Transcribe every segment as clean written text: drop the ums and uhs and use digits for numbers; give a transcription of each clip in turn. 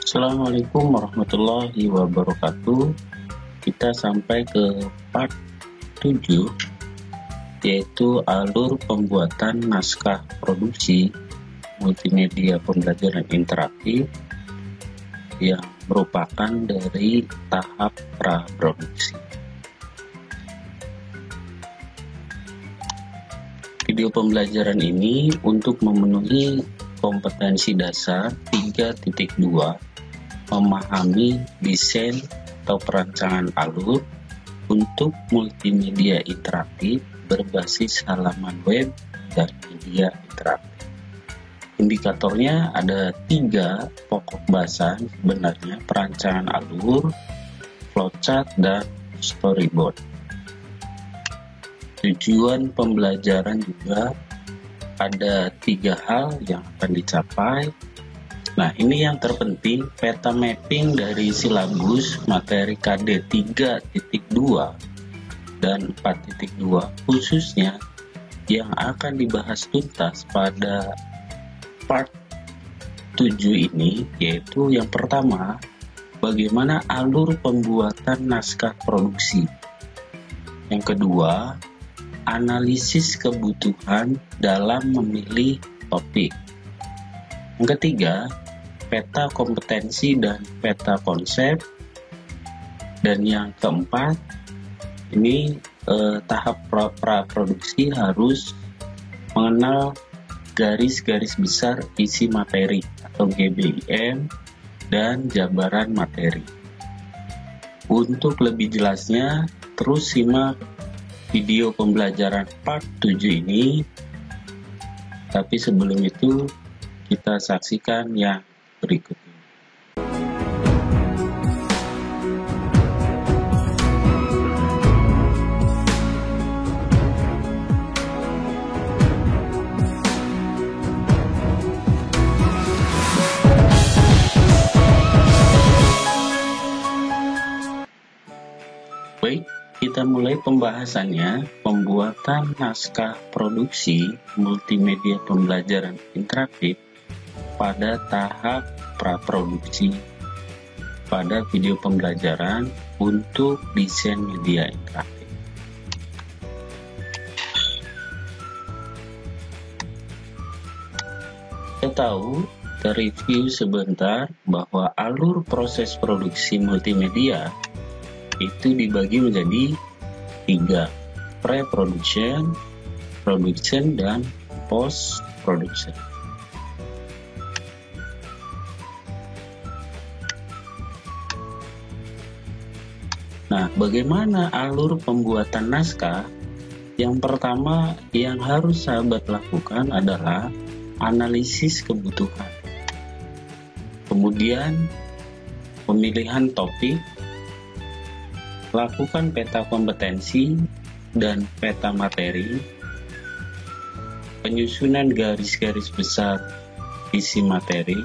Assalamualaikum warahmatullahi wabarakatuh. Kita sampai ke part 7, yaitu alur pembuatan naskah produksi multimedia pembelajaran interaktif yang merupakan dari tahap praproduksi. Video pembelajaran ini untuk memenuhi kompetensi dasar 3.2, memahami desain atau perancangan alur untuk multimedia interaktif berbasis halaman web dan media interaktif. Indikatornya ada 3 pokok bahasan sebenarnya: perancangan alur, flowchart, dan storyboard. Tujuan pembelajaran juga ada 3 hal yang akan dicapai. Nah, ini yang terpenting, peta mapping dari silabus materi KD 3.2 dan 4.2 khususnya yang akan dibahas tuntas pada part 7 ini, yaitu yang pertama, bagaimana alur pembuatan naskah produksi. Yang kedua, analisis kebutuhan dalam memilih topik. Yang ketiga, peta kompetensi dan peta konsep. Dan yang keempat, ini tahap praproduksi harus mengenal garis-garis besar isi materi atau GBIM dan jabaran materi. Untuk lebih jelasnya, terus simak video pembelajaran part 7 ini. Tapi sebelum itu, kita saksikan yang berikut ini. Baik, kita mulai pembahasannya. Pembuatan naskah produksi multimedia pembelajaran interaktif pada tahap praproduksi pada video pembelajaran untuk desain media interaktif. Kita tahu, kita review sebentar bahwa alur proses produksi multimedia itu dibagi menjadi 3: pre-production, production, dan post-production. Nah, bagaimana alur pembuatan naskah? Yang pertama yang harus sahabat lakukan adalah analisis kebutuhan. Kemudian pemilihan topik, lakukan peta kompetensi dan peta materi, penyusunan garis-garis besar isi materi,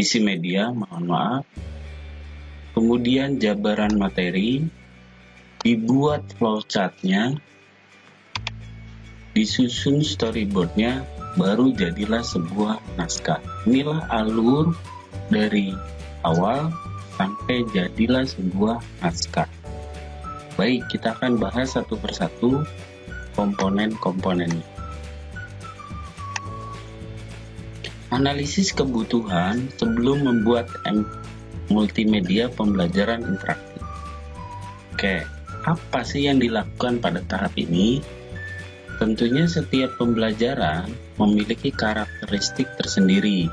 isi media, kemudian jabaran materi, dibuat flowchartnya, disusun storyboardnya, baru jadilah sebuah naskah. Inilah alur dari awal sampai jadilah sebuah naskah. Baik, kita akan bahas satu persatu komponen-komponennya. Analisis kebutuhan sebelum membuat multimedia pembelajaran interaktif. Oke, apa sih yang dilakukan pada tahap ini? Tentunya setiap pembelajaran memiliki karakteristik tersendiri.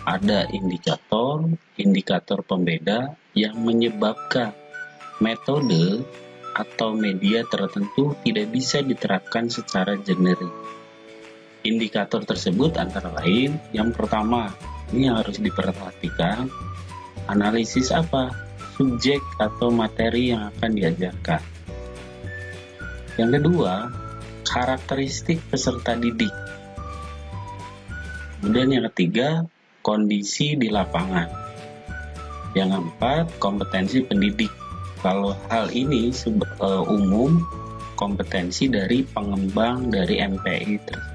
Ada indikator pembeda yang menyebabkan metode atau media tertentu tidak bisa diterapkan secara generik. Indikator tersebut antara lain, yang pertama, ini harus diperhatikan, analisis apa? Subjek atau materi yang akan diajarkan. Yang kedua, karakteristik peserta didik. Kemudian yang ketiga, kondisi di lapangan. Yang keempat, kompetensi pendidik. Kalau hal ini umum, kompetensi dari pengembang dari MPI tersebut.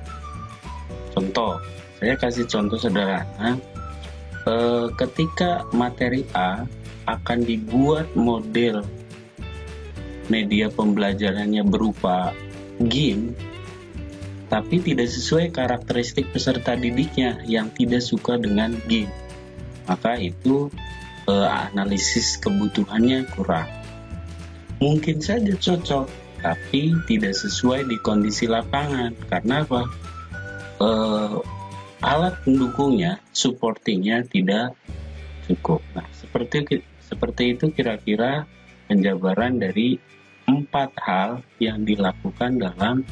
Contoh, saya kasih contoh sederhana. ketika materi A akan dibuat model media pembelajarannya berupa game, tapi tidak sesuai karakteristik peserta didiknya yang tidak suka dengan game, maka itu analisis kebutuhannya kurang. Mungkin saja cocok, tapi tidak sesuai di kondisi lapangan. Karena apa? Alat pendukungnya, supportingnya tidak cukup. Nah, seperti itu kira-kira penjabaran dari 4 hal yang dilakukan dalam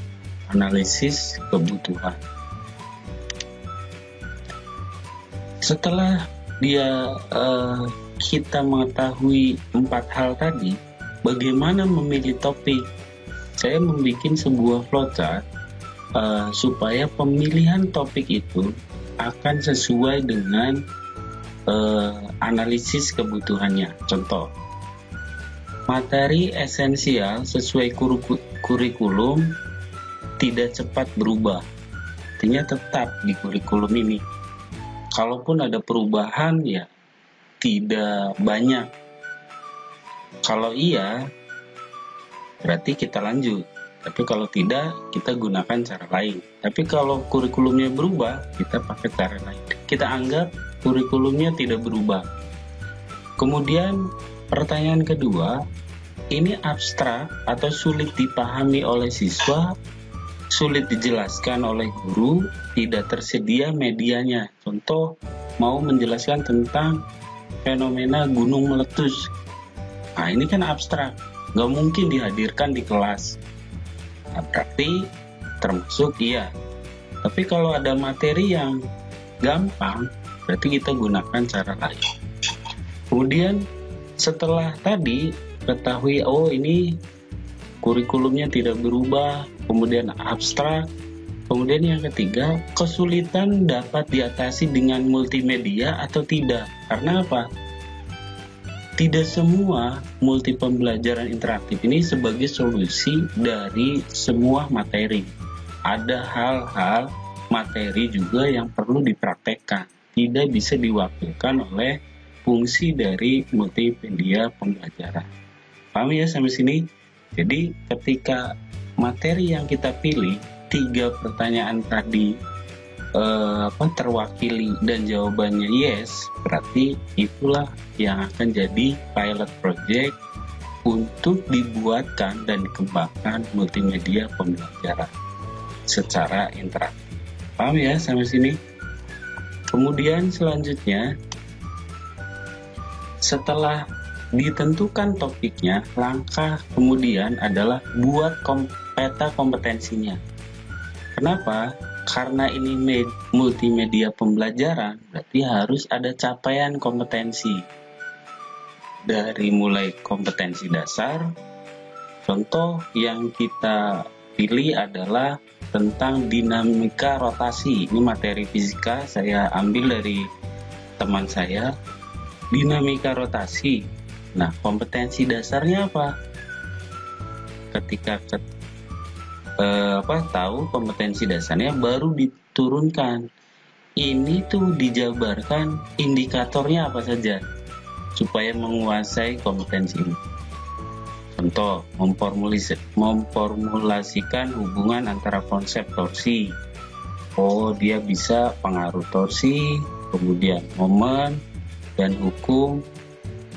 analisis kebutuhan. Setelah kita mengetahui 4 hal tadi, bagaimana memilih topik? Saya membuat sebuah flowchart supaya pemilihan topik itu akan sesuai dengan analisis kebutuhannya. Contoh, materi esensial sesuai kurikulum tidak cepat berubah, artinya tetap di kurikulum ini. Kalaupun ada perubahan ya tidak banyak. Kalau iya, berarti kita lanjut. Tapi kalau tidak, kita gunakan cara lain. Tapi kalau kurikulumnya berubah, kita pakai cara lain. Kita anggap kurikulumnya tidak berubah. Kemudian pertanyaan kedua, ini abstrak atau sulit dipahami oleh siswa, sulit dijelaskan oleh guru, tidak tersedia medianya. Contoh, mau menjelaskan tentang fenomena gunung meletus. Nah, ini kan abstrak, nggak mungkin dihadirkan di kelas. Nah, berarti termasuk iya. Tapi kalau ada materi yang gampang, berarti kita gunakan cara lain. Kemudian setelah tadi ketahui, oh ini kurikulumnya tidak berubah, kemudian abstrak. Kemudian yang ketiga, kesulitan dapat diatasi dengan multimedia atau tidak. Karena apa? Tidak semua multi pembelajaran interaktif ini sebagai solusi dari semua materi. Ada hal-hal materi juga yang perlu dipraktekkan. Tidak bisa diwakilkan oleh fungsi dari multimedia pembelajaran. Paham ya sampai sini? Jadi ketika materi yang kita pilih, 3 pertanyaan tadi terwakili dan jawabannya yes, berarti itulah yang akan jadi pilot project untuk dibuatkan dan dikembangkan multimedia pembelajaran secara interaktif. Paham ya sampai sini? Kemudian selanjutnya, setelah ditentukan topiknya, langkah kemudian adalah buat peta kompetensinya. Kenapa? Karena ini multimedia pembelajaran, berarti harus ada capaian kompetensi. Dari mulai kompetensi dasar, contoh yang kita pilih adalah tentang dinamika rotasi. Ini materi fisika, saya ambil dari teman saya. Dinamika rotasi. Nah, kompetensi dasarnya apa? Ketika tahu kompetensi dasarnya, baru diturunkan. Ini tuh dijabarkan indikatornya apa saja supaya menguasai kompetensi ini. Contoh, memformulasikan hubungan antara konsep torsi. Oh, dia bisa pengaruh torsi, kemudian momen dan hukum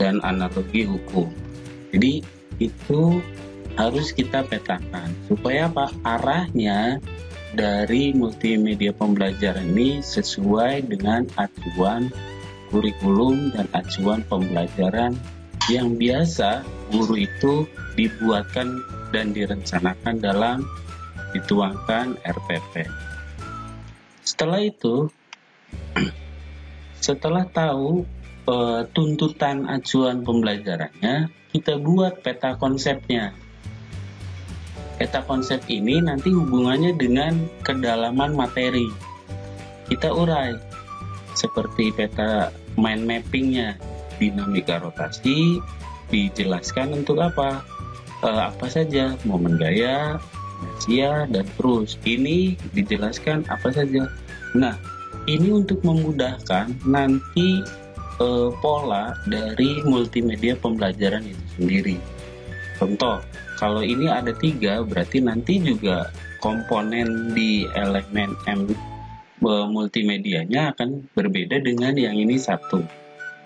dan analogi hukum. Jadi itu harus kita petakan supaya apa? Arahnya dari multimedia pembelajaran ini sesuai dengan acuan kurikulum dan acuan pembelajaran yang biasa guru itu dibuatkan dan direncanakan dalam dituangkan RPP. Setelah itu, setelah tahu tuntutan acuan pembelajarannya, kita buat peta konsepnya. Peta konsep ini nanti hubungannya dengan kedalaman materi. Kita urai seperti peta mind mappingnya, dinamika rotasi, dijelaskan untuk apa? Apa saja, momen gaya, inersia, dan terus. Ini dijelaskan apa saja. Nah, Ini untuk memudahkan nanti pola dari multimedia pembelajaran itu sendiri. Contoh, kalau ini ada 3, berarti nanti juga komponen di elemen multimedianya akan berbeda dengan yang ini 1.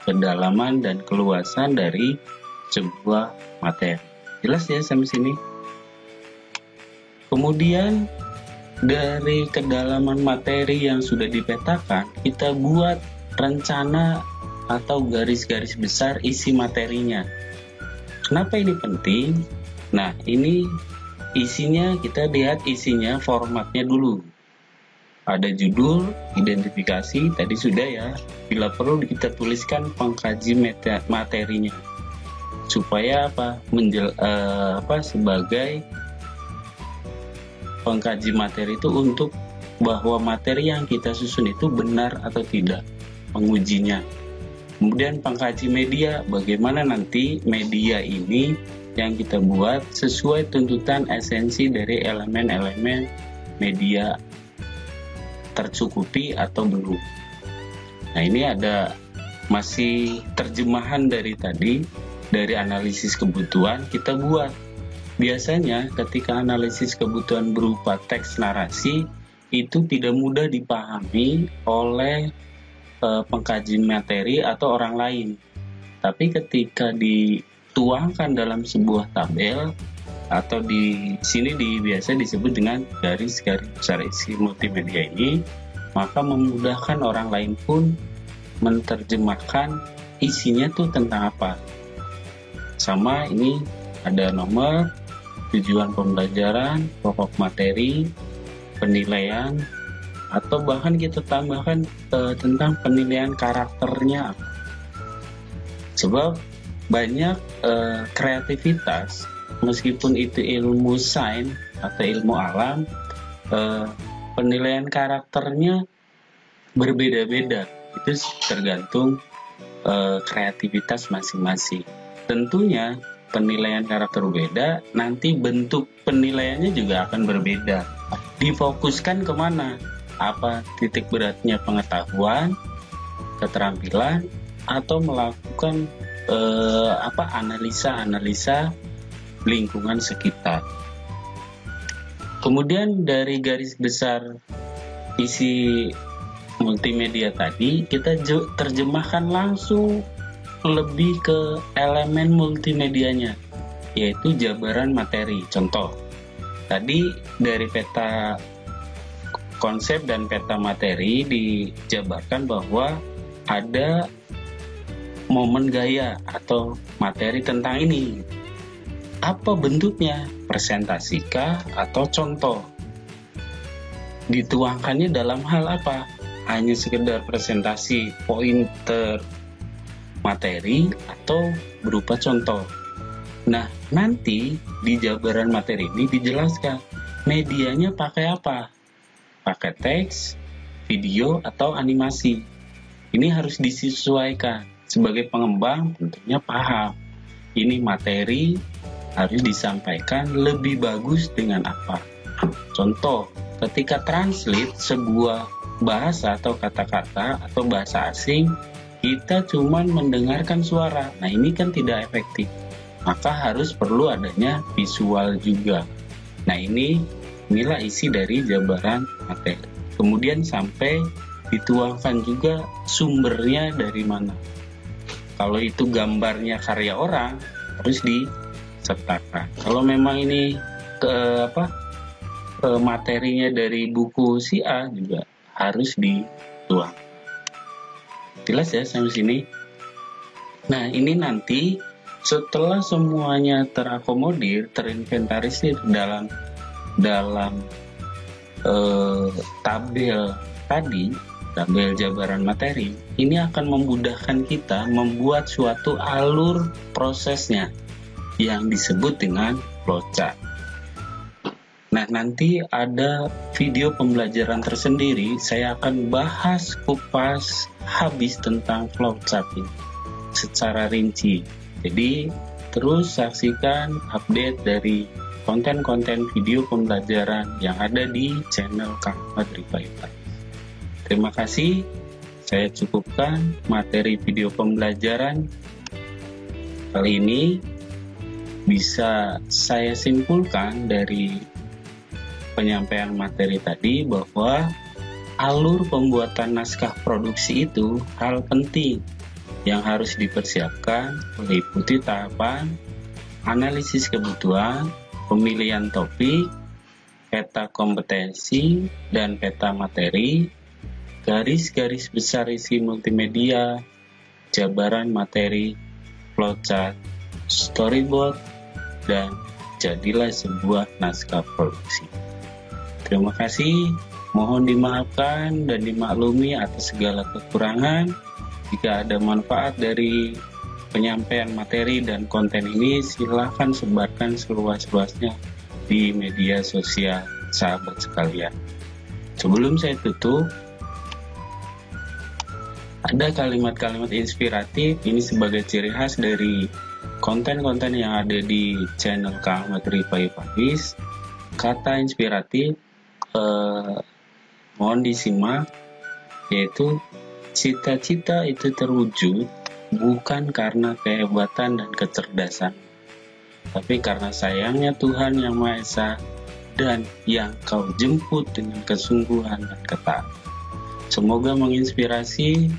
Kedalaman dan keluasan dari sebuah materi. Jelas ya sampai sini? Kemudian dari kedalaman materi yang sudah dipetakan, kita buat rencana atau garis-garis besar isi materinya. Kenapa ini penting? Nah, ini isinya, kita lihat isinya, formatnya dulu. Ada judul, identifikasi, tadi sudah ya. Bila perlu kita tuliskan pengkaji materinya. Supaya apa? Sebagai pengkaji materi itu untuk bahwa materi yang kita susun itu benar atau tidak, pengujinya. Kemudian pengkaji media, bagaimana nanti media ini yang kita buat sesuai tuntutan esensi dari elemen-elemen media tercukupi atau belum. Nah, ini ada masih terjemahan dari tadi, dari analisis kebutuhan kita buat. Biasanya ketika analisis kebutuhan berupa teks narasi itu tidak mudah dipahami oleh pengkaji materi atau orang lain. Tapi ketika dituangkan dalam sebuah tabel atau di sini biasa disebut dengan garis-garis besar isi multimedia ini, maka memudahkan orang lain pun menerjemahkan isinya tuh tentang apa. Sama ini ada nomor, tujuan pembelajaran, pokok materi, penilaian, atau bahkan kita tambahkan tentang penilaian karakternya. Sebab banyak kreativitas, meskipun itu ilmu sains atau ilmu alam, penilaian karakternya berbeda-beda. Itu tergantung kreativitas masing-masing. Tentunya penilaian karakter berbeda, nanti bentuk penilaiannya juga akan berbeda. Difokuskan kemana? Apa titik beratnya pengetahuan, keterampilan, atau melakukan analisa lingkungan sekitar. Kemudian dari garis besar isi multimedia tadi, kita terjemahkan langsung lebih ke elemen multimedianya, yaitu jabaran materi. Contoh, tadi dari peta konsep dan peta materi dijabarkan bahwa ada momen gaya atau materi tentang ini. Apa bentuknya? Presentasikah atau contoh? Dituangkannya dalam hal apa? Hanya sekedar presentasi pointer materi atau berupa contoh. Nah, nanti di jabaran materi ini dijelaskan medianya pakai apa? Pakai teks, video, atau animasi. Ini harus disesuaikan. Sebagai pengembang tentunya paham. Ini materi harus disampaikan lebih bagus dengan apa. Contoh, ketika translate sebuah bahasa atau kata-kata atau bahasa asing, kita cuma mendengarkan suara. Nah, ini kan tidak efektif. Maka harus perlu adanya visual juga. Nah, inilah isi dari jabaran materi. Kemudian sampai dituangkan juga sumbernya dari mana. Kalau itu gambarnya karya orang, harus disertakan. Kalau memang ini materinya dari buku si A, juga harus dituang. Jelas ya sampai sini? Nah, ini nanti setelah semuanya terakomodir, terinventarisir dalam tabel tadi, tabel jabaran materi, ini akan memudahkan kita membuat suatu alur prosesnya yang disebut dengan flowchart. Nah, nanti ada video pembelajaran tersendiri, saya akan bahas kupas habis tentang flowchart ini secara rinci. Jadi, terus saksikan update dari konten-konten video pembelajaran yang ada di channel Kang Madri Paipai. Terima kasih. Saya cukupkan materi video pembelajaran kali ini. Bisa saya simpulkan dari penyampaian materi tadi bahwa alur pembuatan naskah produksi itu hal penting yang harus dipersiapkan, meliputi tahapan analisis kebutuhan, pemilihan topik, peta kompetensi dan peta materi, garis-garis besar isi multimedia, jabaran materi, flowchart, storyboard, dan jadilah sebuah naskah produksi. Terima kasih, mohon dimaafkan dan dimaklumi atas segala kekurangan. Jika ada manfaat dari penyampaian materi dan konten ini, silahkan sebarkan seluas-luasnya di media sosial sahabat sekalian. Sebelum saya tutup, ada kalimat-kalimat inspiratif, ini sebagai ciri khas dari konten-konten yang ada di channel Kang Ahmad Rifai Faiz. Kata inspiratif mohon disimak, yaitu cita-cita itu terwujud bukan karena kehebatan dan kecerdasan, tapi karena sayangnya Tuhan Yang Maha Esa dan yang kau jemput dengan kesungguhan dan ketaatan. Semoga menginspirasi.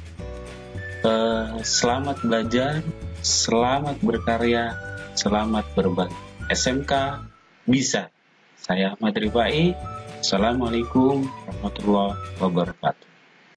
Selamat belajar, selamat berkarya, selamat berbagi. SMK bisa. Saya Ahmad Rifai. Assalamualaikum warahmatullahi wabarakatuh.